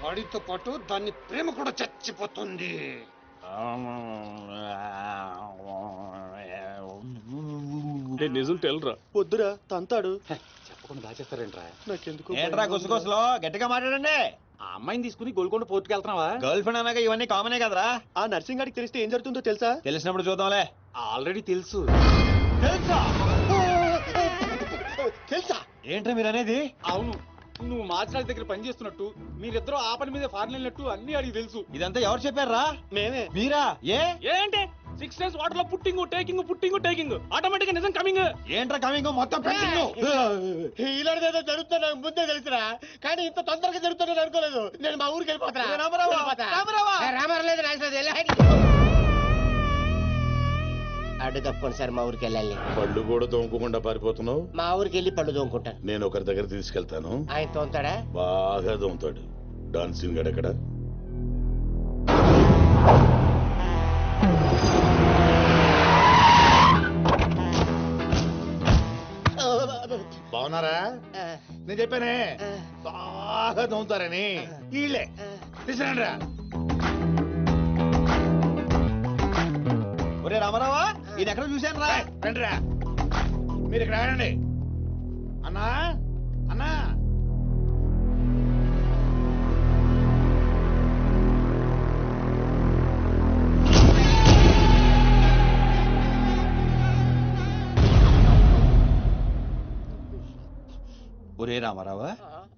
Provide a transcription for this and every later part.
వాడితో పాటు దాని ప్రేమ కూడా చచ్చిపోతుంది. నిజం తెలరా? వద్దురా తంతాడు. చెప్పకుండా దాచేస్తారేంట్రా? నాకెందుకు ఏంట్రా గుసగుసలో గట్టిగా మాట్లాడండి. ఆ అమ్మాయిని తీసుకుని గోల్కొండ పోర్టుకి వెళ్తున్నావా? గర్ల్ ఫ్రెండ్ అన్నాక ఇవన్నీ కామనే కదరా. ఆ నర్సింగ్ గారికి తెలిస్తే ఏం జరుగుతుందో తెలుసా? తెలిసినప్పుడు చూద్దాంలే. ఆల్రెడీ తెలుసు. తెలుసా? తెలుసా? ఏంట్రా మీరు అనేది? అవును, నువ్వు మార్చిరాజ్ దగ్గర పని చేస్తున్నట్టు, మీరిద్దరూ ఆ పని మీద ఫారెన్ వెళ్ళినట్టు అన్ని అడిగి తెలుసు. ఇదంతా ఎవరు చెప్పారా? మేమే. మీరా? ఏంటి 6 days వాటర్ లో పుట్టింగ్ టేకింగ్ ఆటోమేటిక్ గా నిజం కమింగ్. ఏంట్రా కమింగ్ మొత్తం పెట్టింగ్? ఇలాంటిదేదో జరుగుతున్నా నాకు ముందే తెలుసురా, కానీ ఇంత తొందరగా జరుగుతుందని అనుకోలేదు. నేను మా ఊరికి వెళ్ళిపోతా. అడ్డు తప్పకుండా సార్ మా ఊరికి వెళ్ళాలి. పళ్ళు కూడా తోముకోకుండా పారిపోతున్నావు. మా ఊరికి వెళ్ళి పళ్ళు తోముకుంటాను. నేను ఒకరి దగ్గర తీసుకెళ్తాను, ఆయన తోముతాడా? బాగా తోముతాడు. డాన్సింగ్ గడెక్కడ? బాగున్నారా? నేను చెప్పానే బాగా తోముతారని. వీళ్ళే తీసుకురండి. ఒరే రామారావా, ఇది ఎక్కడ చూశాను రా. రండిరా, మీరు ఇక్కడ ఆగండి. అన్నా అన్నా, ఒరే రామారావా,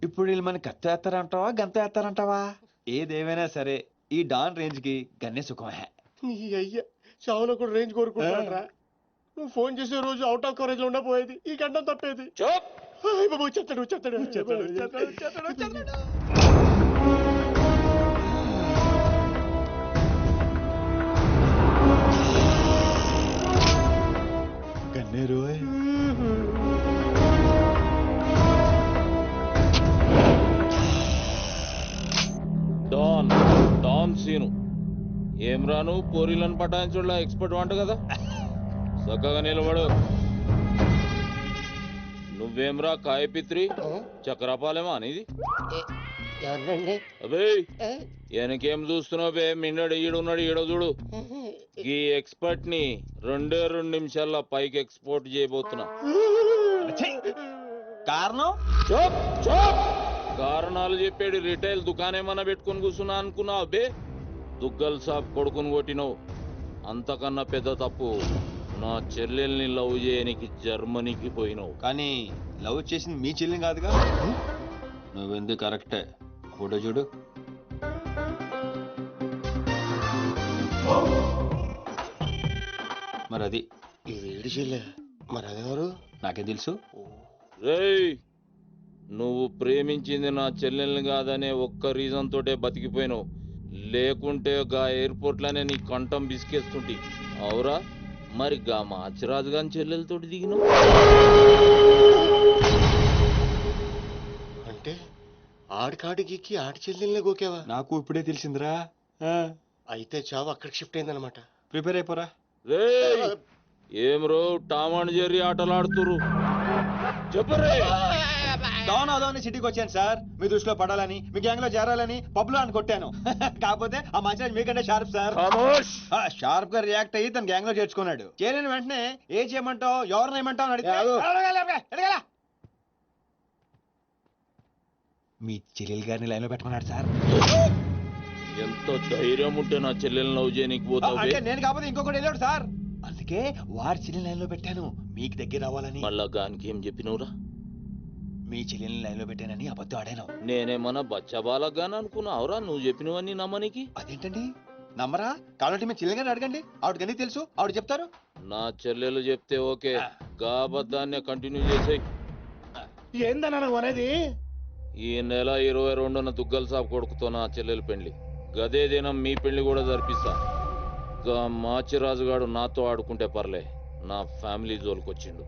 ఇప్పుడు వీళ్ళు మన కత్తి వేస్తారంటావా గంత వేస్తారంటావా? ఏదేమైనా సరే ఈ డాన్ రేంజ్ కి గన్నే సుఖమే. నీ అయ్యా చావులో కూడా రేంజ్ కోరుకుంటారా? నువ్వు ఫోన్ చేసే రోజు అవుట్ ఆఫ్ కవరేజ్ లో ఉండపోయేది, ఈ గంటం తప్పేది. చెత్తడు. గన్నేరు డాన్ సీను ఏం రాను పోరీలను పటాయించుడులా ఎక్స్పర్ట్ వంట కదా. చక్కగా నిలబడు. నువ్వేమ్రా కాయపిత్రి చక్రపాలేమా అనేది? ఎవరండి? అబే వెనకేం చూస్తున్నావు బే? మిన్నడు ఈడున్నాడు, ఈడో చూడు. ఈ ఎక్స్పర్ట్ ని 2 నిమిషాల్లో పైకి ఎక్స్పోర్ట్ చేయబోతున్నా. కారణం? కారణాలు చెప్పాడు. రిటైల్ దుకాణేమన్నా పెట్టుకుని కూర్చున్నా అనుకున్నావు బే? దుగ్గల్ సాబ్ కొడుకుని కొట్టినావు. అంతకన్నా పెద్ద తప్పు నా చెల్లెల్ని లవ్ చేయనికి జర్మనీకి పోయినావు. కానీ లవ్ చేసింది మీ చెల్లి కాదుగా. నువ్వెందుకు కరెక్టే. ఫోటో చూడు. మరి అది ఈ వేడి చెల్లె, మరి అదెవరు? నాకే తెలుసు. రేయ్, నువ్వు ప్రేమించింది నా చెల్లెల్ని కాదనే ఒక్క రీజన్ తోటే బతికిపోయినావు. లేకుంటే గా ఎయిర్పోర్ట్ లోనే నీ కంఠం బిసికేస్తుంటి. అవురా? మరి గా మాచిరాజు గాని చెల్లెలతోటి దిగినావు. అంటే ఆడికాడికి ఆడి చెల్లెల్ని గోకేవా? నాకు ఇప్పుడే తెలిసిందిరా. అయితే చావు అక్కడికి షిఫ్ట్ అయిందనమాట. ప్రిపేర్ అయిపోరా. రేయ్, ఏం రో టామ్ అండ్ జెర్రీ ఆటలాడుతురు? చెప్పరే. డాన్ అవుదామని సిటీకి వచ్చాను సార్, మీ దృష్టిలో పడాలని, మీ గ్యాంగ్ లో చేరాలని పబ్ లో అని కొట్టాను. కాకపోతే ఆ మధ్య మీకంటే షార్ప్ సార్. షార్ప్ గా రియాక్ట్ అయ్యి తన గ్యాంగ్ లో చేర్చుకున్నాడు. చేరిన వెంటనే ఏం చేయమంటావు, ఎవరిని ఏమంటావు అని అడిగితే మీ చెల్లెలు గారిని లైన్ లో పెట్టమన్నాడు సార్. ఎంత ధైర్యం ఉంటే నా చెల్లెల్ని లవ్ చేయనికి పోతావు? అంటే నేను కాకపోతే ఇంకొకటి వెళ్ళాడు సార్, అందుకే వారి చెల్లెని లైన్ లో పెట్టాను మీకు దగ్గర రావాలని. మళ్ళా గానికి ఏం చెప్పినవురా? మీ చెల్లెల్ని లైన్ లో పెట్టానని అబద్ధం ఆడాను. నేనేమన్నా బచ్చబాలగాని అనుకున్నావురా నువ్వు చెప్పినవన్నీ నమ్మనికి? అదేంటండి నమ్మరా? కాబట్టి మీ చెల్లెలు గారిని అడగండి, ఆవిడకి అన్ని తెలుసు, ఆవిడ చెప్తారు. నా చెల్లెలు చెప్తే ఓకే, గా అబద్ధాన్ని కంటిన్యూ చేసేయి. ఏందన్నా నువ్వు అనేది? ఈ నెల 22న దుగ్గల్ సాబ్ కొడుకుతో నా చెల్లెలు పెళ్లి. గదే దినం మీ పెళ్లి కూడా జరిపిస్తా. గా మాచిరాజుగాడు నాతో ఆడుకుంటే పర్లే, నా ఫ్యామిలీ జోలికొచ్చిండు.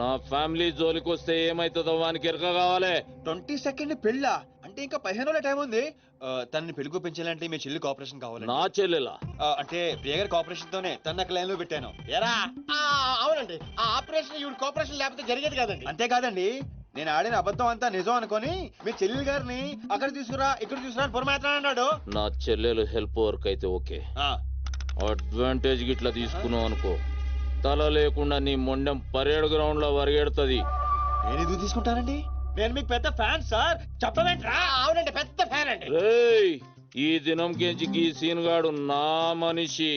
నా ఫ్యామిలీ జోలికొస్తే ఏమైతుందో వానికి ఎరక కావాలి. 22nd పెళ్ళా? అంటే ఇంకా 15 రోజుల టైం ఉంది. తనని పెళ్లి పెంచాలంటే మీ చెల్లి కోఆపరేషన్ కావాలి. నా చెల్లెలా? అంటే ప్రియ గారి కోఆపరేషన్ తోనే తన లైన్ లో పెట్టాను. ఎరా? అవునండి, ఆ ఆపరేషన్ ఈవిడ కోఆపరేషన్ లేకపోతే జరిగేది కాదండి. అంతేకాదండి, నేను ఆడిన అబద్ధం అంతా నిజం అనుకొని మీ చెల్లెలు గారిని అక్కడ తీసుకురా ఇక్కడ తీసుకురా అని పొరమాత్రం అన్నాడు. నా చెల్లెలు హెల్ప్ వర్క్ అయితే ఓకే, అడ్వాంటేజ్ గిట్లా తీసుకున్నావు అనుకో తల లేకుండా నీ మొండెం పరేడ్ గ్రౌండ్ లో వరిగెడుతుంది. నేను ఎందుకు తీసుకుంటానండి? నేను మీకు పెద్ద ఫ్యాన్ సార్, చెప్పవేంట్రా? అవునండి, పెద్ద ఫ్యాన్ అండి. రేయ్, ఈ దినం కెంచి ఈ సీన్ గాడు నా మనిషి.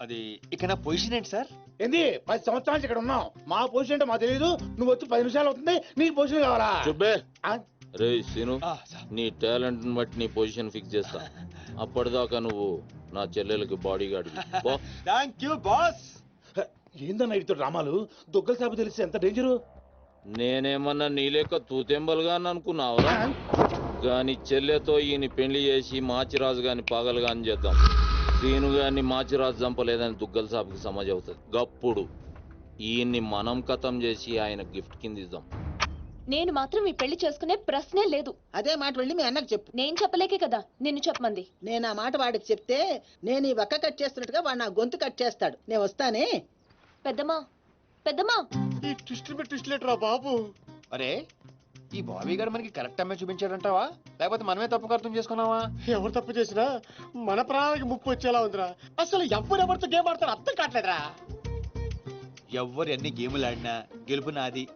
అది ఇక నా పొజిషన్ ఏంటి సార్? ఏంది 10 సంవత్సరాల నుంచి ఇక్కడ ఉన్నాం, మా పొజిషన్ అంటే మాకు తెలియదు. నువ్వు వచ్చి 10 నిమిషాలు అవుతుంది, నీకు పొజిషన్ కావాలా? చుబ్బే. ఆ? రేయ్ సీను, సార్. నీ టాలెంట్ బట్టి నీ పొజిషన్ ఫిక్స్ చేస్తా. అప్పటిదాకా నువ్వు నా చెల్లెలకి body guard. Thank you boss. ఏందన్నా ఇటు రామాలు, దొగ్గల సాబు తెలిసి ఎంత డేంజరు. నేనేమన్నా నీ లెక్క తూతెంబలుగా అనుకున్నావురా? గాని చెల్లెతో ఈయన పెళ్లి చేసి మాచిరాజు గాని పాగలుగా అని చేద్దాం. సీను గాని మాచిరాజు చంపలేదని దుగ్గల సాబుకి సమాజ్ అవుతుంది. గప్పుడు ఈయన్ని మనం కథం చేసి ఆయన గిఫ్ట్ కింద ఇద్దాం. నేను మాత్రం ఈ పెళ్లి చేసుకునే ప్రశ్నే లేదు. అదే మాట వెళ్ళి మీ అన్నకు చెప్పు. నేను చెప్పలేకే కదా నిన్ను చెప్పమంది. నేను ఆ మాట వాడికి చెప్తే నేను ఈ వక్క కట్ చేస్తున్నట్టుగా వాడు నా గొంతు కట్ చేస్తాడు. నేను వస్తానే. పెద్దమ్మా, పెద్దమ్మా, ఈ ట్విస్ట్ మీద ట్విస్ట్ లేటరా బాబు. అరే, ఈ బాబీ గారు మనకి కరెక్ట్ అమ్మాయి చూపించాడంటావా, లేకపోతే మనమే తప్పుగా అర్థం చేసుకున్నావా? ఎవరు తప్పు చేసినా మన ప్రాణానికి ముప్పు వచ్చేలా ఉందిరా. అసలు ఎవరెవరితో గేమ్ ఆడతారు అర్థం కావట్లేదురా. ఎవ్వరు ఎన్ని గేములు ఆడినా గెలుపు నాది.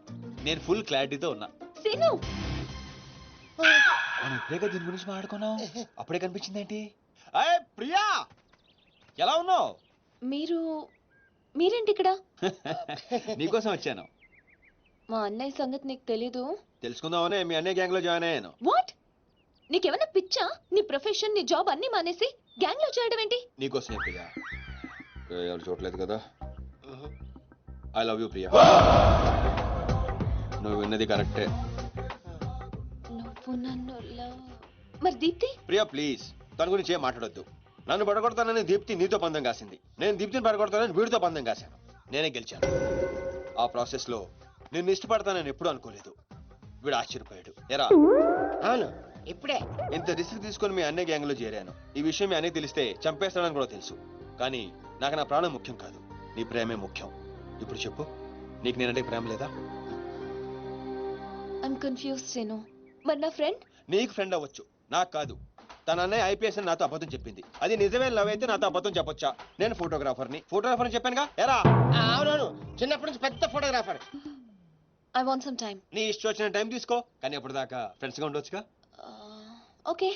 నేను ఫుల్ క్లారిటీతో ఉన్నా. సీను, మనం ఇప్పుడే దీని గురించి మాట్లాడుకున్నాం, అప్పుడే కనిపించిందేంటి? అయ్యే ప్రియా, ఎలా ఉన్నావు? మీరేంటి ఇక్కడ? నీకోసం వచ్చాను. మా అన్నయ్య సంగతి నీకు తెలీదు. తెలుసుకుందామనే మీ అన్నయ్య గ్యాంగ్ లో జాయిన్ అయ్యాను. వాట్? నీకేమైనా పిచ్చా? నీ ప్రొఫెషన్, నీ జాబ్ అన్ని మానేసి గ్యాంగ్ లో చేయడం ఏంటి? నీకోసమే ప్రియా. ఎవరు చూడలేదు కదా. I love you Priya. నువ్వు విన్నది కరెక్టే. నువ్వు నన్ను మరి దీప్తి? ప్రియా ప్లీజ్, తన గురించి ఏం మాట్లాడొద్దు. నన్ను పడగొడతానని దీప్తి నీతో పందెం కాసింది. నేను దీప్తిని పడగొడతానని వీడితో పందెం కాశాను. నేనే గెలిచాను. ఆ ప్రాసెస్ లో నిన్ను ఇష్టపడతానని ఎప్పుడు అనుకోలేదు. వీడు ఆశ్చర్యపోయాడు. ఎరా? అవును, ఇప్పుడే. ఇంత రిస్క్ తీసుకొని మీ అన్నయ్య గ్యాంగ్ లో చేరాను. ఈ విషయం మీ అన్నయ్య తెలిస్తే చంపేస్తాడని కూడా తెలుసు. కానీ నాకు నా ప్రాణం ముఖ్యం కాదు, నీ ప్రేమే ముఖ్యం. ఇప్పుడు చెప్పు, నీకు నేనంటే ప్రేమ లేదా? I'm confuse Seenu. మరి నా ఫ్రెండ్? నీకు ఫ్రెండ్ అవ్వచ్చు, నాకు కాదు. తన అన్నయ్య ఐపీఎస్ అని నాతో అబద్ధం చెప్పింది. అది నిజమే లవ్ అయితే నాతో అబద్ధం చెప్పొచ్చా? నేను ఫోటోగ్రాఫర్ అని చెప్పానుగా. ఎరా? అవునవును, చిన్నప్పటి నుంచి పెద్ద photographer. I want some time. నీ ఇష్టం వచ్చిన టైం తీసుకో, కానీ అప్పుడు దాకా ఫ్రెండ్స్ గా ఉండొచ్చుగా. ఓకే.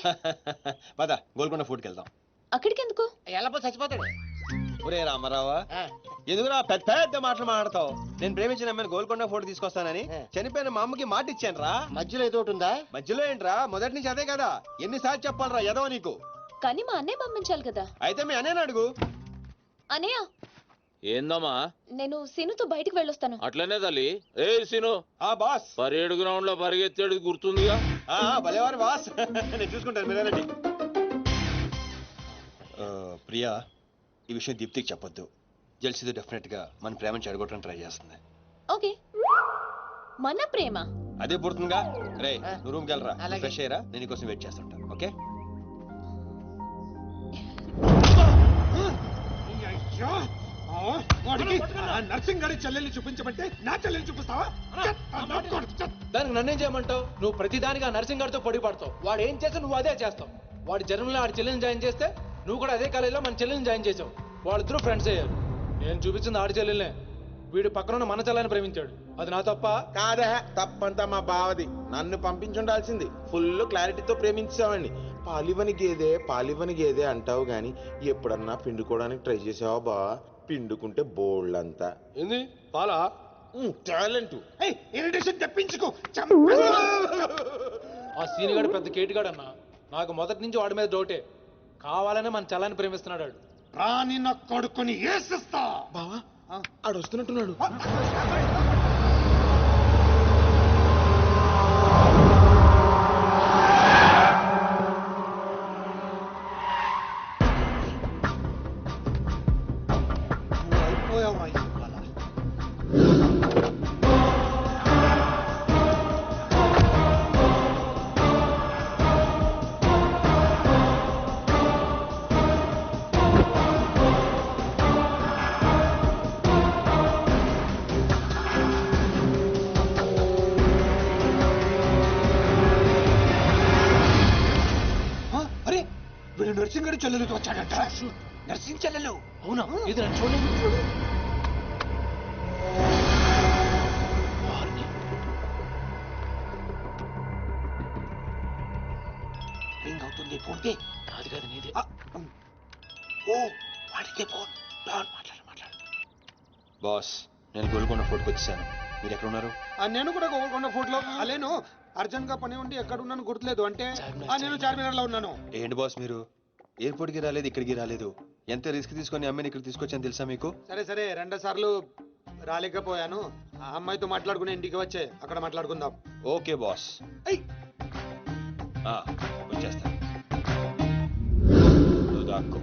పద గోల్కొండ ఫుడ్కి వెళ్దాం. అక్కడికి ఎందుకు? ఎలాపో చచ్చిపోతాడు. ఒరే రామారావా, ఎందుకురా పెద్ద పెద్ద మాటలు మాట్లాడతావు? నేను ప్రేమించిన అమ్మాయిని గోల్కొండ ఫోటో తీసుకొస్తానని చనిపోయిన మా అమ్మకి మాట ఇచ్చాను రా. మధ్యలో ఏదో ఒకటి ఉందా? మధ్యలో ఏంట్రా, మొదటి నుంచి అదే కదా. ఎన్నిసార్లు చెప్పాలరా ఎదవ నీకు? కానీ మా అన్నయ్య పంపించాలి కదా. అయితే మీ అన్నయ్యని అడుగు. అన్నయ్య, ఏందమ్మా? నేను సీనుతో బయటికి వెళ్ళొస్తాను. అట్లనే తల్లి. ఏ సీను, ఆ బాస్ పరేడ్ గ్రౌండ్ లో పరిగెత్తేది గుర్తుందిగా? భలేవారు బాస్. నేను చూసుకుంటాను, మీరేనండి. ప్రియా, ఈ విషయం దీప్తికి చెప్పొద్దు. జెల్సీతో డెఫినెట్ గా మన ప్రేమను చెడగొట్టడం ట్రై చేస్తుంది. ఓకే. మన ప్రేమ అదే పుడుతుందిగా. రే, నువ్వు రూమ్కి వెళ్ళరా, అలాగే. ఫ్రెష్ అయ్యరా, నేను నీకోసం వెయిట్ చేస్తుంటా. ఓకే? నర్సింగ్ గారి చెల్లెల్ని చూపించమంటే నా చెల్లెల్ని చూపిస్తావా? దానికి నన్నేం చేయమంటావు? నువ్వు ప్రతిదానికి ఆ నర్సింగ్ గారితో పొడి పడతావు. వాడు ఏం చేస్తే నువ్వు అదే చేస్తావు. వాడి జన్మలో ఆడి చెల్లెని జాయిన్ చేస్తే నువ్వు కూడా అదే కాలేజీలో మన చెల్లెని జాయిన్ చేసావు. వాళ్ళిద్దరూ ఫ్రెండ్స్ అయ్యారు. నేను చూపించింది ఆడి చెల్లెలనే. వీడు పక్కన మన చెల్లని ప్రేమించాడు. అది నా తప్ప? కాదా, తప్పంతా మా బావది. నన్ను పంపించుండాల్సింది. ఫుల్ క్లారిటీతో ప్రేమించావండి. పాలివని గేదే అంటావు గాని ఎప్పుడన్నా పిండుకోవడానికి ట్రై చేసావా బా? పిండుకుంటే బోల్డంతా. ఏంది పాలా? టాలెంట్. ఇరిటేషన్ తెప్పించుకో. ఆ సీనిగాడు పెద్ద కేటుగాడు అన్న. నాకు మొదటి నుంచి వాడి మీద డౌటే. కావాలనే మన చెల్లని ప్రేమిస్తున్నాడు వాడు. రాని నా కొడుకుని ఏసిస్తా. బావా, ఆడు వస్తున్నట్టున్నాడు. నర్సింగ్ గడి చెల్లెలతో వచ్చాడట. నర్సింగ్ చెల్లెలు. అవునా ఇది నన్ను చూడండి. రింగ్ అవుతుంది. ఫోన్కి కాదు కాదు నీదే. ఓ వాడితే ఫోన్. మాట్లాడు. బాస్, నేను గోల్కొండ ఫోర్ట్కి వచ్చేసాను. మీరు ఎక్కడ ఉన్నారు? నేను కూడా గోల్కొండ ఫోర్ట్లో అలేను. అర్జెంట్ గా పని ఉండి ఎక్కడ ఉన్నాను గుర్తులేదు. అంటే నేను చార్మినార్ లో ఉన్నాను. ఏంటి బాస్ మీరు ఎయిర్పోర్ట్ కి రాలేదు, ఇక్కడికి రాలేదు. ఎంత రిస్క్ తీసుకొని అమ్మాయిని ఇక్కడ తీసుకొచ్చాను తెలుసా మీకు? సరే 2 సార్లు రాలేకపోయాను. ఆ అమ్మాయితో మాట్లాడుకుని ఇంటికి వచ్చే అక్కడ మాట్లాడుకుందాం. Okay boss. వచ్చేస్తా. నువ్వు దాక్కో.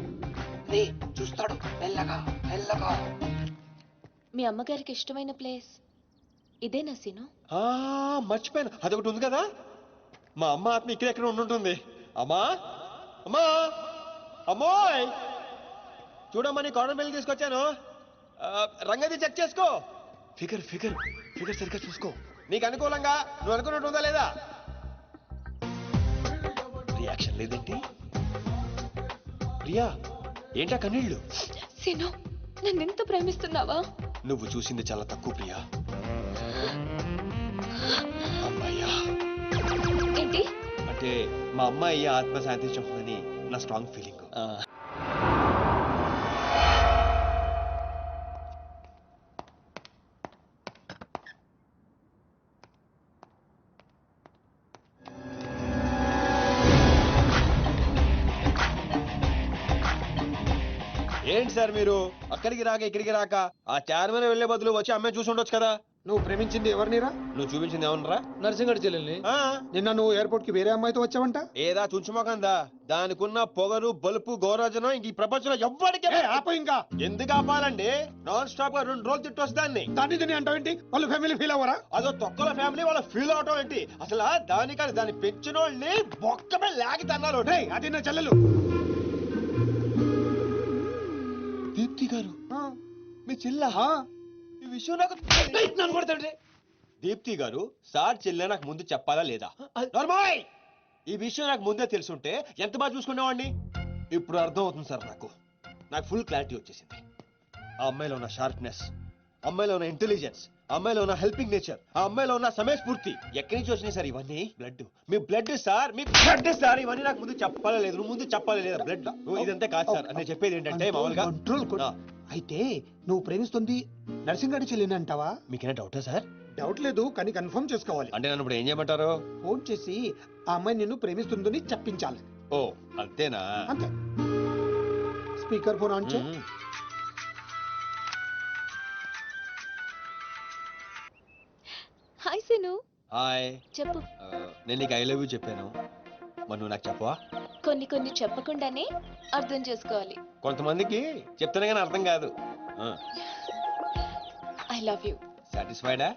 చూస్తాడు మెల్లగా. మీ అమ్మగారికి ఇష్టమైన ప్లేస్ ఇదేనా సీను? మర్చిపోయాను, అదొకటి ఉంది కదా. మా అమ్మ ఆత్మ ఇక్కడ ఎక్కడ ఉండుంటుంది. అమ్మా అమ్మోయ్, చూడమ్మా నీ కాటన్ బిల్ తీసుకొచ్చాను. రంగది చెక్ చేసుకో. ఫిగర్ సరిగ్గా చూసుకో. నీకు అనుకూలంగా నువ్వు అనుకున్నట్టు ఉందా లేదా? రియాక్షన్ లేదేంటి? ప్రియా, ఏంటా కన్నీళ్ళు? సీను, నన్నెంత ప్రేమిస్తున్నావా? నువ్వు చూసింది చాలా తక్కువ ప్రియా. అమ్మాయ్యా ఏంటి అంటే మా అమ్మాయి ఆత్మ శాంతించని నా స్ట్రాంగ్ ఫీలింగ్. ఏంటి సార్ మీరు అక్కడికి రాక ఇక్కడికి రాక ఆ చార్మినార్ వెళ్లే బదులు వచ్చి అమ్మాయి చూసి ఉండొచ్చు కదా. నువ్వు ప్రేమించింది ఎవరినిరా? నువ్వు చూపించింది ఏమన్నారా? నర్సింగ్ గడి చెల్లెల్ని. నిన్న నువ్వు ఎయిర్పోర్ట్ కి వేరే అమ్మాయితో వచ్చావంట. ఏదా తుంచుమోకందా? దానికున్న పొగరు బలుపు గౌరవజనం ఇంక ఈ ప్రపంచంలో ఎవ్వడికి ఇంకా ఎందుకు ఆపాలండి? నాన్ స్టాప్ గా 2 రోజులు తిట్టొచ్చు దాన్ని. దాన్ని అంటావేంటి? వాళ్ళు ఫ్యామిలీ ఫీల్ అవ్వరా? అదో తొక్కల ఫ్యామిలీ వాళ్ళ ఫీల్ అవటం ఏంటి? అసలు దానికని దాన్ని పెంచిన వాళ్ళని బొక్కమే లాగి తన్నారు. అది నా చెల్లెలు. దీప్తి గారు మీ చెల్ల ఈ విషయం నాకు నన్ను కొడతాండి. దీప్తి గారు సార్ చెల్లె నాకు ముందు చెప్పాలా లేదా? నార్మల్ ఈ విషయం నాకు ముందే తెలుసుంటే ఎంత బాగా చూసుకునేవాడిని. ఇప్పుడు అర్థం అవుతుంది సార్. నాకు ఫుల్ క్లారిటీ వచ్చేసింది. ఆ అమ్మాయిలో ఉన్న షార్ప్నెస్, అమ్మాయిలో ఉన్న ఇంటెలిజెన్స్, అమ్మాయిలో ఉన్న హెల్పింగ్ నేచర్, ఆ అమ్మాయిలో ఉన్న సమయస్ఫూర్తి ఎక్కడి నుంచి వచ్చినాయి సార్ ఇవన్నీ? మీ బ్లడ్ సార్, మీ బ్లడ్ సార్. ఇవన్నీ నాకు ముందు చెప్పాలా లేదు? నువ్వు ముందు చెప్పాలా లేదా? బ్లడ్ ఇదంతా కాదు సార్. నేను చెప్పేది ఏంటంటే మామూలుగా అయితే నువ్వు ప్రేమిస్తుంది నర్సింగ్ గడి చెల్లిని అంటావా? మీకేనా డౌటా సార్? డౌట్ లేదు, కానీ కన్ఫర్మ్ చేసుకోవాలి. అంటే నన్ను ఇప్పుడు ఏం చేయమంటారు? ఫోన్ చేసి ఆ అమ్మాయి నిన్ను ప్రేమిస్తుందని చెప్పించాలి. ఓ అంతేనా? అంతే. స్పీకర్ ఫోన్ ఆన్ చేయి. హాయ్ సీను. హాయ్. చెప్పు. నేను నీకు ఐ లవ్ యూ చెప్పాను, మరి నువ్వు నాకు చెప్పవా? కొన్ని చెప్పకుండానే అర్థం చేసుకోవాలి. కొంతమందికి చెప్తానే కానీ అర్థం కాదు. I love you. సాటిస్ఫైడా?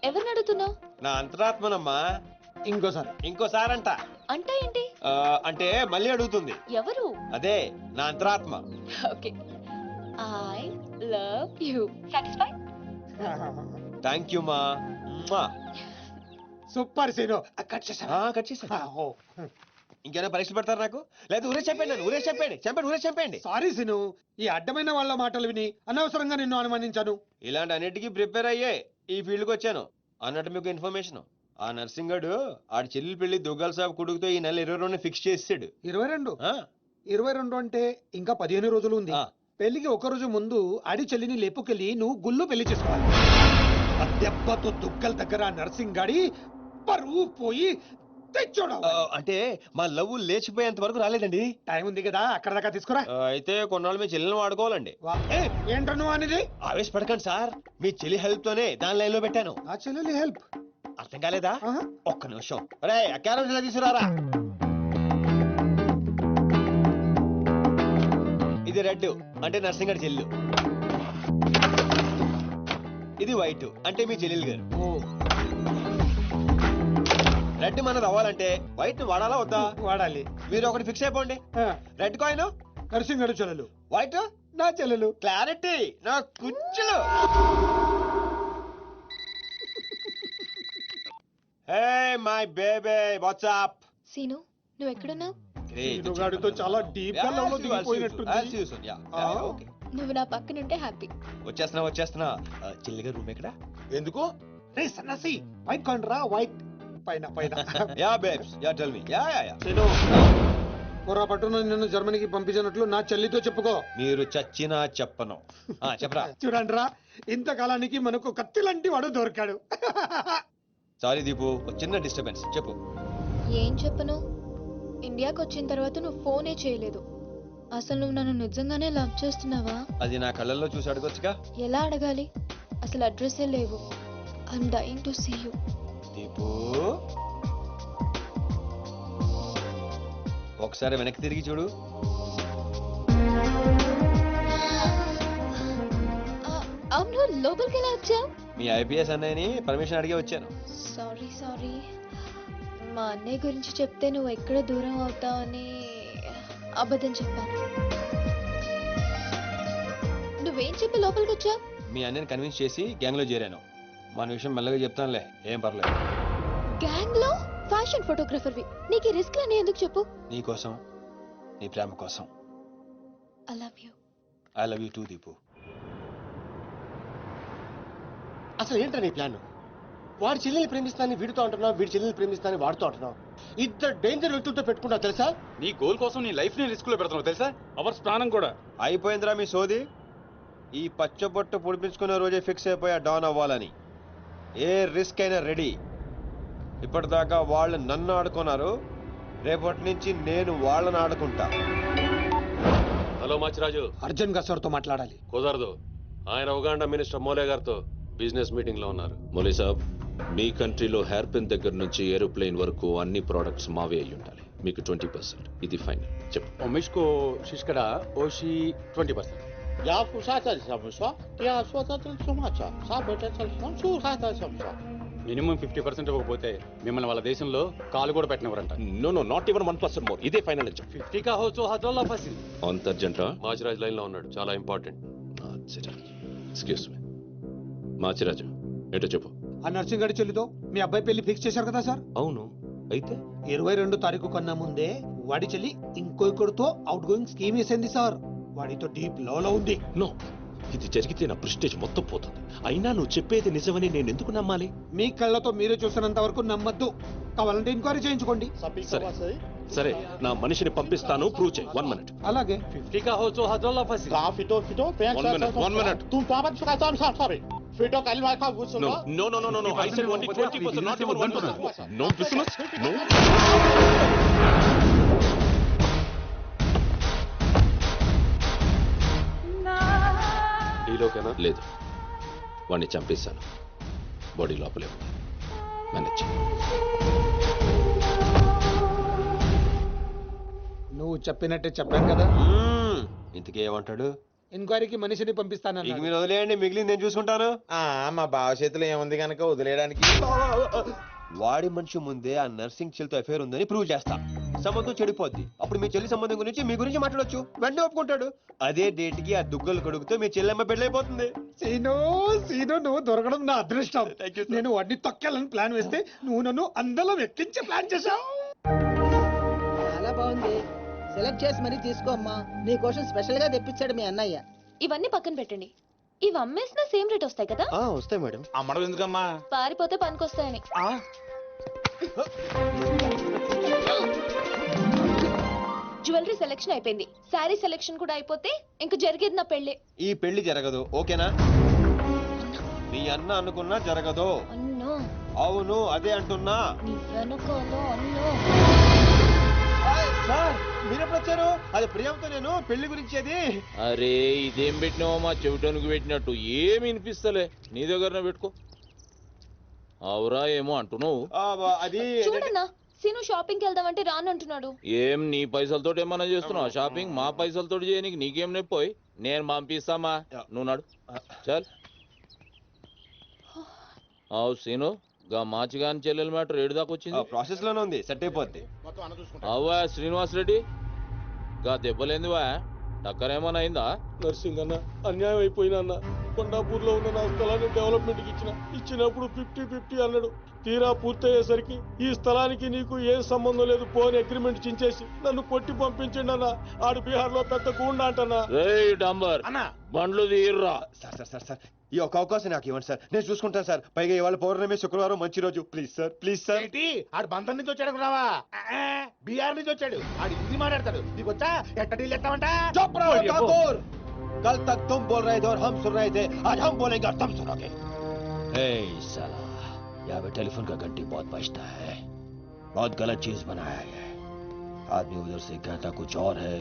ఎవరిని అడుగుతున్నావు? నా అంతరాత్మనమ్మా. ఇంకోసారి అంట. అంటే ఏంటి? అంటే మళ్ళీ అడుగుతుంది. ఎవరు? అదే నా అంతరాత్మ. Okay. I love you. Satisfy? Thank you మా. Super scene. కట్ చేసా. ఇంకేమైనా పరీక్షలు పెడతారు నాకు? లేదా ఊరే చెప్పండి. సారీ సీను, ఈ అడ్డమైన వాళ్ళ మాటలు విని అనవసరంగా నిన్ను అనుమానించాను. ఇలాంటి అన్నిటికీ ప్రిపేర్ అయ్యే ఈ ఫీల్డ్ కి వచ్చాను. అన్నట్టు మీకు ఇన్ఫర్మేషన్, ఆ నర్సింగ్ గడు ఆడి చెల్లెలు పెళ్లి దుగ్గాల సాబ్ కొడుకుతో ఈ నెల 22 ఫిక్స్ చేసాడు. 22 అంటే ఇంకా 15 రోజులు ఉంది. పెళ్లికి ఒక రోజు ముందు ఆడి చెల్లిని లేపుకెళ్ళి నువ్వు గుళ్ళు పెళ్లి చేసుకోవాలి. ఆ దెబ్బతో దుగ్గల దగ్గర నర్సింగ్ గాడి పరువు పోయి తెచ్చోడు. అంటే మా లవ్ లేచిపోయేంత వరకు రాలేదండి. టైం ఉంది కదా, అక్కడ దాకా తీసుకురా. అయితే కొన్నాళ్ళు మీ చెల్లెలను వాడుకోవాలండి. ఏంటో నువ్వు అనేది? ఆవేశపడకండి సార్, మీ చెల్లి హెల్ప్ తోనే దాని లైన్ లో పెట్టాను. ఆ చెల్లెలి హెల్ప్ అర్థం కాలేదా? ఒక్క నిమిషం. అరే అక్కారం తీసుకురారా. ఇది రెడ్ అంటే నర్సింగ్ గారి చెల్లు, ఇది వైట్ అంటే మీ చెల్లెలు గారు. రెడ్ మనది అవ్వాలంటే వైట్ వాడాలా వద్దా? వాడాలి. మీరు ఒకటి ఫిక్స్ అయిపోండి. రెడ్ కాయిన్ నర్సింగ్ గారి చెల్లెలు, వైట్ నా చెల్లెలు. క్లారిటీ నా కుచ్చులు. Hey my baby what's up? Seenu, నువ్వు ఎక్కడున్నావు? గాడితో చాలా డీప్ గా లవ్ లో దిగిపోయినట్టుంది. నువ్వు నా పక్కనుంటే హ్యాపీ. వచ్చేస్తున్నా చిల్లిగా రూమ్ ఎక్కడ? ఎందుకు? రే సన్నసి వైట్ కొండ్రా వైట్ పైన పైన. Yeah babes yeah tell me yeah Seenu పొరపాటున నిన్ను జర్మనీకి పంపించినట్లు నా చెల్లితో చెప్పుకో. మీరు చచ్చినా చెప్పను. చెప్పరా. చూడండిరా ఇంతకాలానికి మనకు కత్తి లాంటి వాడు దొరికాడు. సారీ దీపు, ఒక చిన్న డిస్టర్బెన్స్. చెప్పు. ఏం చెప్పను? ఇండియాకి వచ్చిన తర్వాత నువ్వు ఫోనే చేయలేదు. అసలు నువ్వు నన్ను నిజంగానే లవ్ చేస్తున్నావా? అది నా కళ్ళల్లో చూసి అడగొచ్చుగా. ఎలా అడగాలి? అసలు అడ్రస్సే లేవు. I'm dying to see you. Deepu ఒకసారి వెనక్కి తిరిగి చూడు. అవును, లోపలికి ఎలా వచ్చావు? మీ ఐపీఎస్ అన్నయ్యని పర్మిషన్ అడిగే వచ్చాను. సారీ మా అన్నయ్య గురించి చెప్తే నువ్వు ఎక్కడ దూరం అవుతావని అబద్ధం చెప్పాను. నువ్వేం చెప్పి లోపలికి వచ్చావు? మీ అన్నయ్యని కన్విన్స్ చేసి గ్యాంగ్ లో చేరాను. మన విషయం మెల్లగా చెప్తానులే, ఏం పర్లేదు. గ్యాంగ్ లో ఫ్యాషన్ ఫోటోగ్రఫర్వి, నీకు ఈ రిస్క్ అని ఎందుకు చెప్పు? నీ కోసం, నీ ప్రేమ కోసం. I love you. I love you two Deepu. అసలు ఏంటో నీ ప్లాన్? వాడి చెల్లెల్ని ప్రేమిస్తానని వీడితో అంటున్నావు, వీడి చెల్లెల్ని ప్రేమిస్తానని వాడితో అంటున్నావు. ఇద్దరు డేంజర్ వ్యక్తులతో పెట్టుకున్నావు తెలుసా? నీ గోల్ కోసం నీ లైఫ్ ని రిస్క్ లో పెడుతున్నావు తెలుసా? అవర్ ప్రాణం కూడా. అయిపోయిందిరా మీ సోది. ఈ పచ్చబొట్టు పొడిపించుకునే రోజే ఫిక్స్ అయిపోయా డాన్ అవ్వాలని. ఏ రిస్క్ అయినా రెడీ. ఇప్పటిదాకా వాళ్ళు నన్ను ఆడుకున్నారు, రేపటి నుంచి నేను వాళ్ళని ఆడుకుంటా. హలో మాచిరాజు, అర్జున్ గారు సార్తో మాట్లాడాలి. కుదరదు. ఆయన ఉగాండా మినిస్టర్ మోలే గారితో బిజినెస్ మీటింగ్ లో ఉన్నారు. మౌలీ సాబ్, మీ కంట్రీలో హెయిర్ పిన్ దగ్గర నుంచి ఏరోప్లేన్ వరకు అన్ని ప్రోడక్ట్స్ మావే అయి ఉండాలి. మీకు 20%. ఇది ఫైనల్. చెప్పు. ఒమిష్కో శిష్కడ ఓషి 20%.要付啥这怎么说？要说这什么叫？啥不这这什么说啥这怎么说？మినిమం 50% ఇవ్వకపోతే మిమ్మల్ని వాళ్ళ దేశంలో కాలు కూడా పెట్టినవరంట. No not even 1% more. ఇదే ఫైనల్ అని చెప్పు. 50 కా హో తో హజార్లా ఫసి. అంత అర్జెంటా? మాచిరాజ్ లైన్ లో ఉన్నాడు, చాలా ఇంపార్టెంట్. Excuse me. మాచిరాజు ఏంటో చెప్పు. ఆ నర్సింగ్ గారి చెల్లితో మీ అబ్బాయి పెళ్లి ఫిక్స్ చేశారు కదా సార్? అవును. అయితే 22 తారీఖు కన్నా ముందే వాడి చెల్లి ఇంకొకరితో అవుట్ గోయింగ్ స్కీమ్ వేసింది సార్. వాడితో డీప్ లో ఉంది. నో, ఇది జరిగితే నా ప్రెస్టేజ్ మొత్తం పోతుంది. అయినా నువ్వు చెప్పేది నిజమని నేను ఎందుకు నమ్మాలి? మీ కళ్ళతో మీరే చూసినంత వరకు నమ్మద్దు. కావాలంటే ఎంక్వైరీ చేయించుకోండి. సరే, నా మనిషిని పంపిస్తాను, ప్రూవ్ చేయి. 1 minute. అలాగే 50 కా హో తో హజార్లా ఫసి. One minute. Tu tu apa suka sama sama sorry. Fito kali mai ka busu No. I said only 20%, not even 1%. No business. No. డీలోకేనా? లేదు, వాడిని చంపేశాను. బాడీ లోపలే ఉంది. మేనేజ్. నువ్వు చెప్పినట్టే చెప్పాను కదా. ఇంతకీ ఏమంటాడు? ఎంక్వైరీకి మనిషిని పంపిస్తాను. ఇక మీరు వదిలేయండి, మిగిలింది నేను చూసుకుంటాను. మా బావ చేతిలో ఏముంది కనుక వదిలేయడానికి. వాడి మనిషి ముందే ఆ నర్సింగ్ చెల్లితో అఫేర్ ఉందని ప్రూవ్ చేస్తా. సంబంధం చెడిపోద్ది. అప్పుడు మీ చెల్లి సంబంధం గురించి మీ గురించి మాట్లాడొచ్చు. వెంటనే ఒప్పుకుంటాడు. అదే డేట్ కి ఆ దుగ్గలు కొడుకుతో మీ చెల్లెమ్మ పెళ్ళైపోతుంది. సీను నువ్వు దొరకడం నా అదృష్టం. నేను వాడిని తొక్కాలని ప్లాన్ వేస్తే నువ్వు నన్ను అందరం ఎక్కించే ప్లాన్ చేశావు. చాలా బాగుంది. సెలెక్ట్ చేసి మరీ తీసుకో అమ్మా. నీ కోసం స్పెషల్ గా తెప్పించాడు మీ అన్నయ్య. ఇవన్నీ పక్కన పెట్టండి. ఇవి అమ్మేసిన సేమ్ రేట్ వస్తాయి కదా? వస్తాయి మేడం. అమ్మడం ఎందుకమ్మా? పారిపోతే పనికొస్తాయని. జ్యువెలరీ సెలెక్షన్ అయిపోయింది. శారీ సెలెక్షన్ కూడా అయిపోతే ఇంక జరిగేది నా పెళ్లి. ఈ పెళ్లి జరగదు, ఓకేనా? మీ అన్న అనుకున్నా జరగదు. అన్నో. అవును, అదే అంటున్నా. నీ వెనుకలో అన్నో. సార్ మీరెప్పుడు వచ్చారు? అది ప్రియాంతో నేను పెళ్లి గురించి. అది అరే, ఇదేం పెట్టినావో మా చెవిటానికి పెట్టినట్టు ఏమి వినిపిస్తలే. నీ దగ్గరనే పెట్టుకో. అవురా ఏమో అంటున్నావు. అది చూడన్నా, సీను షాపింగ్కి వెళ్దామంటే రానంటున్నాడు. ఏం నీ పైసలతో ఏమన్నా చేస్తున్నావు షాపింగ్? మా పైసలతో చేయనీకి నీకేం నొప్పోయి? నేను పంపిస్తామా, నువ్వు నాడు. చల్. అవు సీను, గా మాచిగాని చెల్లెల మ్యాటర్ ఏడు దాకా వచ్చింది? ప్రాసెస్ లోనే ఉంది, సెట్ అయిపోద్ది. అవ్వా శ్రీనివాస్ రెడ్డి, గా దెబ్బలేందివా? టక్కరేమన్నా అయిందా? నర్సింగ్ అన్న అన్యాయం అయిపోయినా అన్న. కొండాపూర్ లో ఉన్న నా స్థలాన్ని డెవలప్మెంట్ కి ఇచ్చినప్పుడు 50-50 అన్నాడు. తీరా పూర్తయ్యేసరికి ఈ స్థలానికి నీకు ఏం సంబంధం లేదు పోని అగ్రిమెంట్ చించేసి నన్ను కొట్టి పంపించండి అన్న. ఆడు బీహార్ లో పెద్ద గూండా అంటన్నా. డాంబర్ అన్న బండ్లు తీర్రా. సార్ సార్ సార్ సార్ ఈ ఒక్క అవకాశం నాకు ఇవ్వండి సార్, నేను చూసుకుంటాను సార్. పైగా ఇవాళ పౌర్ణమి, శుక్రవారం మంచి రోజు. Please sir, please sir. ఏంటి ఆడు బంధం నుంచి వచ్చాడు రావా? బీహార్ నుంచి వచ్చాడు. ఆడు హిందీ మాట్లాడతాడు. నీకు వచ్చా? ఎట్ట డీల్ ఎత్తామంట? चुप रहो ठाकुर, कल तक तुम बोल रहे थे और हम सुन रहे थे, आज हम बोलेंगे और तुम सुनोगे. साला यहाँ पे टेलीफोन का घंटी बहुत बजता है. बहुत गलत चीज बनाया है. आदमी उधर से कहता कुछ और है,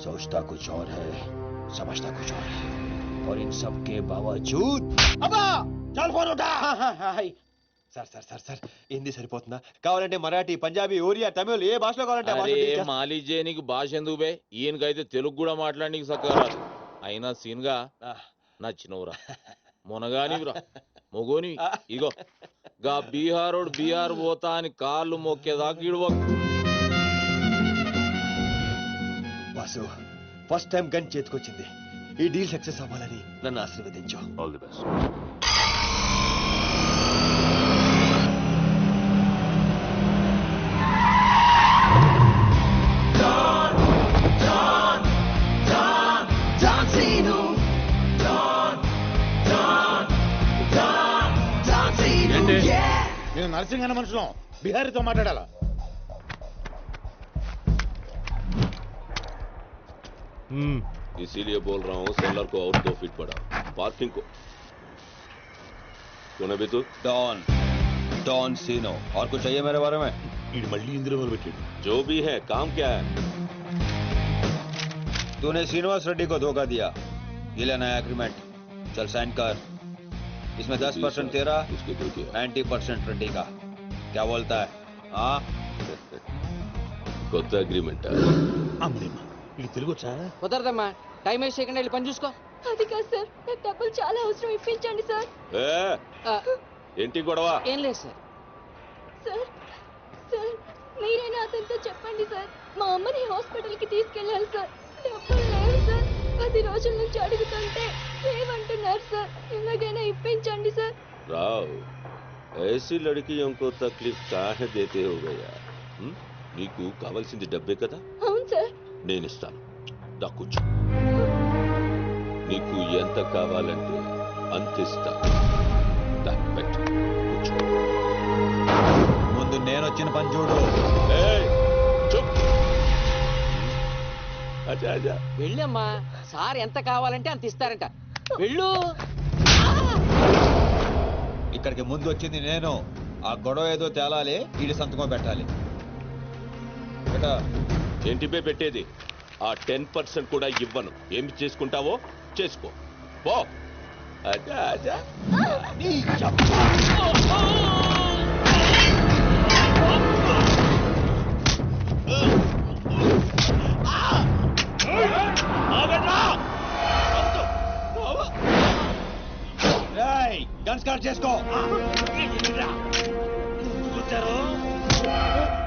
सोचता कुछ और है, समझता कुछ और है, और इन सब के बावजूद अब्बा चल फोन उठा. Sir sir sir sir Hindi సరిపోతుందా? కావాలంటే మరాఠీ, పంజాబీ, ఒరియా, తమిళ్ ఏ భాషలో కావాలంటే ఆ భాషలో అరే teach చేస్తా. మాలిజే నీకు భాష ఎందుకు బే? ఈయనకైతే తెలుగు కూడా మాట్లాడనీకి సక్కగా అయినా సీన్ గా నచ్చినవురా మునగానివిరా మొగోని. ఇగో గా బీహారోడు బీహార్ పోతా అని కాళ్ళు మొక్కేదాకా ఇడవ. వాసు ఫస్ట్ టైం గన్ చేతికొచ్చింది. ఈ డీల్ సక్సెస్ అవ్వాలని నన్ను ఆశీర్వదించు. All the best. నేను నర్సింగ్ అన్న మనుషులం బిహారీతో మాట్లాడాలా? इसीलिए बोल रहा हूँ सेलर को और 2 फीट बढ़ा, पार्किंग को. कौन है बे तू? डॉन, डॉन सीनो. और कुछ चाहिए मेरे बारे में? మళ్ళీ ఇందులో మొదలుపెట్టాడు. जो भी है काम क्या है? तूने श्रीनिवास रेड्डी को धोखा दिया. ये लेना है एग्रीमेंट. चल साइन कर. इसमें 10% तेरा, उसके दो दिया. 90% रेड्डी का. क्या बोलता है? हाँ కొత్త అగ్రిమెంట్. అమ్మేమ్మా ఇది తెలుగు వచ్చా? కుదరదమ్మా, టైం వేస్ట్ చేయకుండా వెళ్ళి పని చూసుకో. అది కాదు సార్, నాకు డబ్బులు చాలా అవసరం, ఇప్పించండి సార్. ఏంటి గొడవ? ఏం లేదు సార్. సార్ సార్ మీరైనా అతనితో చెప్పండి సార్, మా అమ్మని హాస్పిటల్కి తీసుకెళ్ళాలి సార్. డబ్బులు లేవు సార్, 10 రోజుల నుంచి అడుగుతుంటే లేవంటున్నారు సార్. ఎలాగైనా ఇప్పించండి సార్. రావ్, ऐसी लड़कियों को तकलीफ काहे देते हो गया? నీకు కావాల్సింది డబ్బే కదా? అవును సార్. నేను ఇస్తాను, దా కూర్చో. నీకు ఎంత కావాలంటే అంత ఇస్తా. దా పెట్టు, కూర్చో. ముందు నేను వచ్చిన పని చూడు. చూప్. అచ్చా అచ్చా వెళ్ళమ్మా, సార్ ఎంత కావాలంటే అంత ఇస్తారంట. వెళ్ళు. ఇక్కడికి ముందు వచ్చింది నేను. ఆ గొడవ ఏదో తేలాలి, ఈడి సంతకం పెట్టాలి. ఏంటి బే పెట్టేది? ఆ 10% కూడా ఇవ్వను. ఏమి చేసుకుంటావో చేసుకో పో. అచ్చా అచ్చా. గన్ స్టార్ట్ చేసుకో.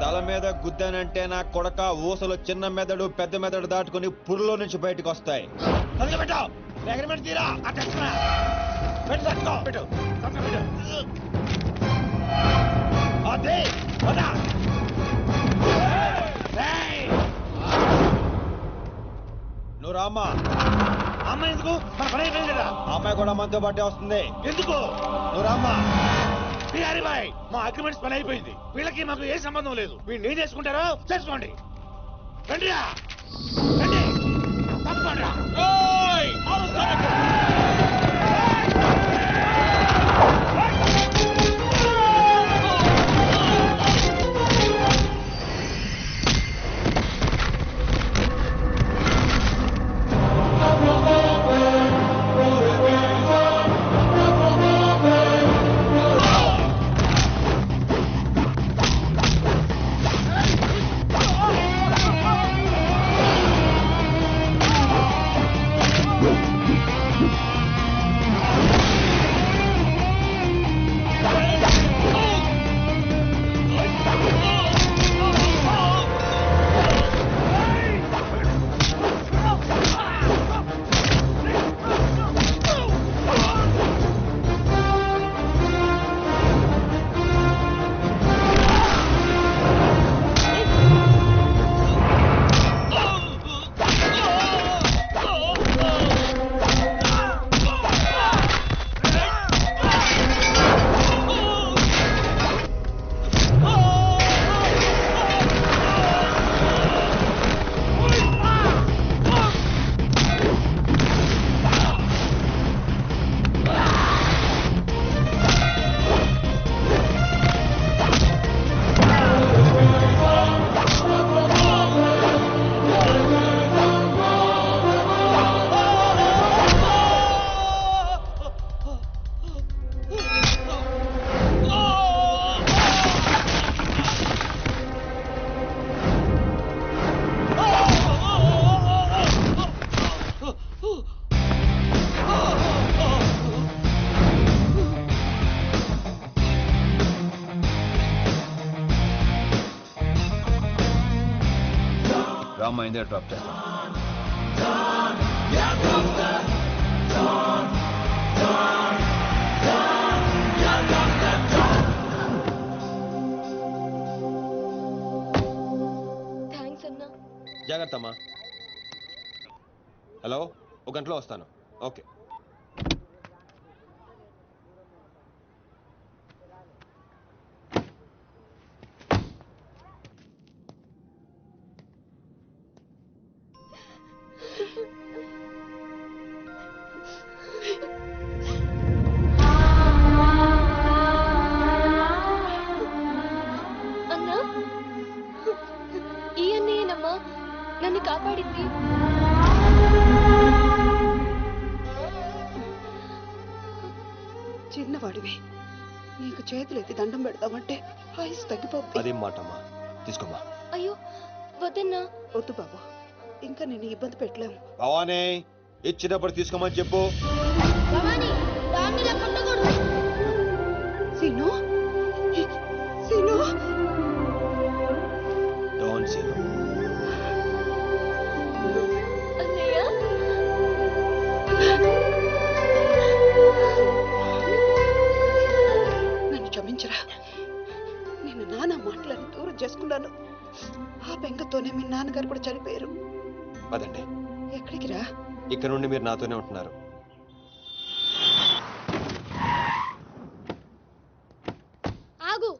తల మీద గుద్దానంటే నా కొడక ఊసలు చిన్న మెదడు పెద్ద మెదడు దాటుకుని పురులో నుంచి బయటకు వస్తాయి. నువ్వు రామ్మా. అమ్మాయి ఎందుకు? మన పని అయిపోయింది కదా. అమ్మాయి కూడా మనతో పాటే వస్తుంది. ఎందుకు? నువ్వు రామ్మా. బిహారీ బాయ్, మా అగ్రిమెంట్స్ పని అయిపోయింది. వీళ్ళకి మాకు ఏ సంబంధం లేదు. వీళ్ళు ఏం చేసుకుంటారో చేసుకోండి. రండిరా, రండి, తప్పకుండా. రామ్మ ఇందే డ్రాప్ చేస్తాను. థ్యాంక్స్ అన్నా. జాగ్రత్త అమ్మా. హలో, ఒక గంటలో వస్తాను. ఓకే. అన్నా, ఈ అన్నయ్యనమ్మా నన్ను కాపాడింది. చిన్నవాడివి, నీకు చేతులు ఎత్తి దండం పెడతామంటే ఆయుస్ తగ్గిపోద్ది. అదేం మాట అమ్మా, తీసుకోమ్మా. అయ్యో వద్దన్నా. వద్దు బాబు, ఇంకా నిన్ను ఇబ్బంది పెట్టలేము. భవానీ, ఇచ్చినప్పుడు తీసుకోమని చెప్పు. సీను, సీను, డోంట్ సీను. అన్నయ్య, నన్ను క్షమించరా. నేను నాన్న మాటలని దూరం చేసుకున్నాను. ఆ బెంగతోనే మీ నాన్నగారు కూడా చనిపోయారు. పదండి. ఎక్కడికి రా? ఇక్కడ నుండి మీరు నాతోనే ఉంటున్నారు. ఆగు,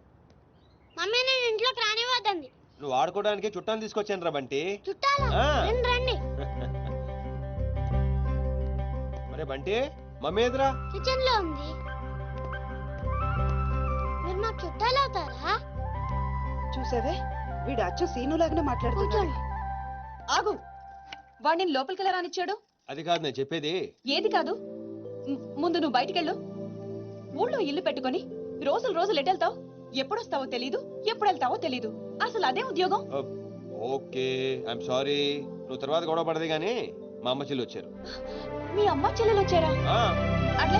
మమ్మీ నేను ఇంట్లోకి రానివ్వద్దండి. నువ్వు ఆడుకోవడానికి చుట్టాలు తీసుకొచ్చాను రా బంటి. చుట్టాలా? ఆ. రండి రండి. మరే బంటి, మమ్మీ ఎదురా? కిచెన్ లో ఉంది. మీరు మాకు చుట్టాలు అవుతారా? చూసావే, వీడు అచ్చు సీనులాగానే మాట్లాడుతున్నాడు. ఆగు, వాడిని లోపలికి ఎలా రానిచ్చాడు? అది కాదు నేను చెప్పేది. ఏది కాదు? ముందు నువ్వు బయటికెళ్ళు. ఊళ్ళో ఇల్లు పెట్టుకొని రోజులు రోజులు ఎటెళ్తావు? ఎప్పుడొస్తావో తెలీదు, ఎప్పుడు వెళ్తావో తెలీదు. అసలు అదే ఉద్యోగం. Okay, I'm sorry. నువ్వు తర్వాత గొడవ పడదు కానీ మా అమ్మ చెల్లి వచ్చారు. మీ అమ్మ చెల్లెలు వచ్చారా? అట్లా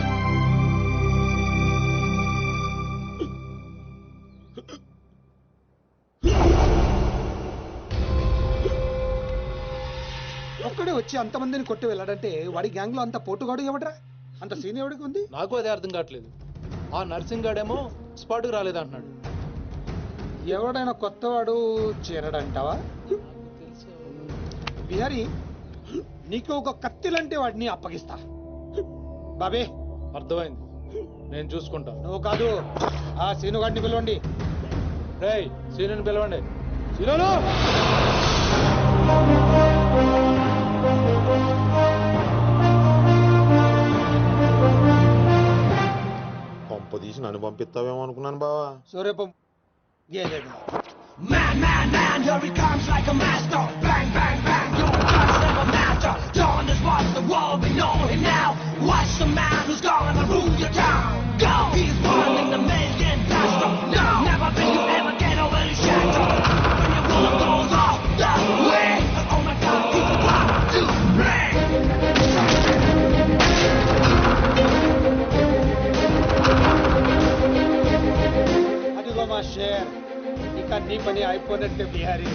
ఒక్కడే వచ్చి అంతమందిని కొట్టి వెళ్ళాడంటే వాడి గ్యాంగ్ లో అంత పోటుగాడు ఎవడరా? అంత సీన్ ఎవడికి ఉంది? నాకు అదే అర్థం కావట్లేదు. ఆ నర్సింగ్ గాడేమో స్పాట్కి రాలేదంటున్నాడు. ఎవడైనా కొత్తవాడు చేరడంటావా? బిహారీ, నీకు ఒక కత్తిలంటే వాడిని అప్పగిస్తా. బాబే, అర్థమైంది, నేను చూసుకుంటా. నువ్వు కాదు, ఆ సీనుగాడిని పిలవండి. రేయ్, సీనుని పిలవండి. సీనును! పంప తీసి నన్ను పంపిస్తావేమో అనుకున్నాను బావా. సూర్యపం గేదెడు. Man, man, man, here he comes like a master. Bang, bang, bang, your guns never matter. Dawn is what's the world, we know him now. Watch the man who's gonna rule your town. Go! He's running the million faster. No! Never think you ever get over his shadow. When your world goes off the way. Oh my God, he's about to break. అదిగో మా share, ఇక నీ పని అయిపోయినట్టే Bihari.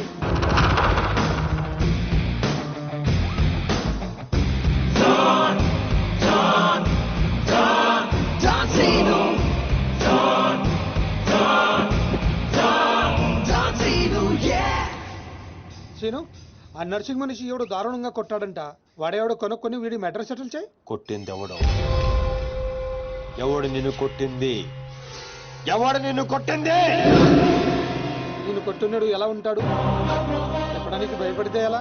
Scene, ఆ nursing మనిషి ఎవడు దారుణంగా కొట్టాడంట. వాడేవాడు కొనుక్కొని వీడి మెటర్ సెటిల్ చేయి. కొట్టింది ఎవడు? ఎవడు నిన్ను కొట్టింది? ఎవడు నిన్ను కొట్టింది? నిన్ను కొట్టున్నాడు ఎలా ఉంటాడు? చెప్పడానికి భయపడితే ఎలా?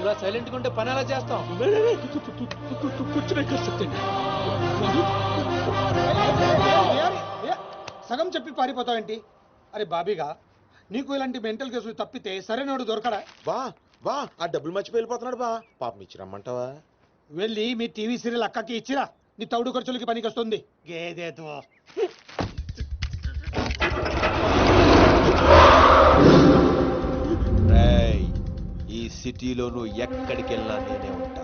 ఇలా సైలెంట్గా ఉంటే పని ఎలా చేస్తాం? సగం చెప్పి పారిపోతావేంటి? అరే బాబీగా, నీకు ఇలాంటి మెంటల్ కేసులు తప్పితే సరైనోడు దొరకడా? బా ఆ డబ్బులు మర్చిపోయి వెళ్ళిపోతున్నాడు బా. పాపం ఇచ్చిరమ్మంటావా? వెళ్ళి మీ టీవీ సీరియల్ అక్కకి ఇచ్చిరా, నీ తౌడు ఖర్చులకి పనికి వస్తుంది. గేదేతో ఈ సిటీలో నువ్వు ఎక్కడికి వెళ్ళినా నేనే ఉంటా.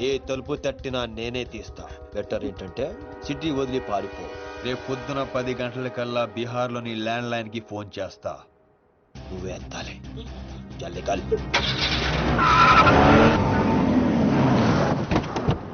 ఏ తలుపు తట్టినా నేనే తీస్తా. బెటర్ ఏంటంటే సిటీ వదిలి పారిపో. రేపు పొద్దున 10 గంటలకల్లా బీహార్లోని ల్యాండ్ లైన్ కి ఫోన్ చేస్తా. నువ్వే ఎత్తాలి. निकल निकल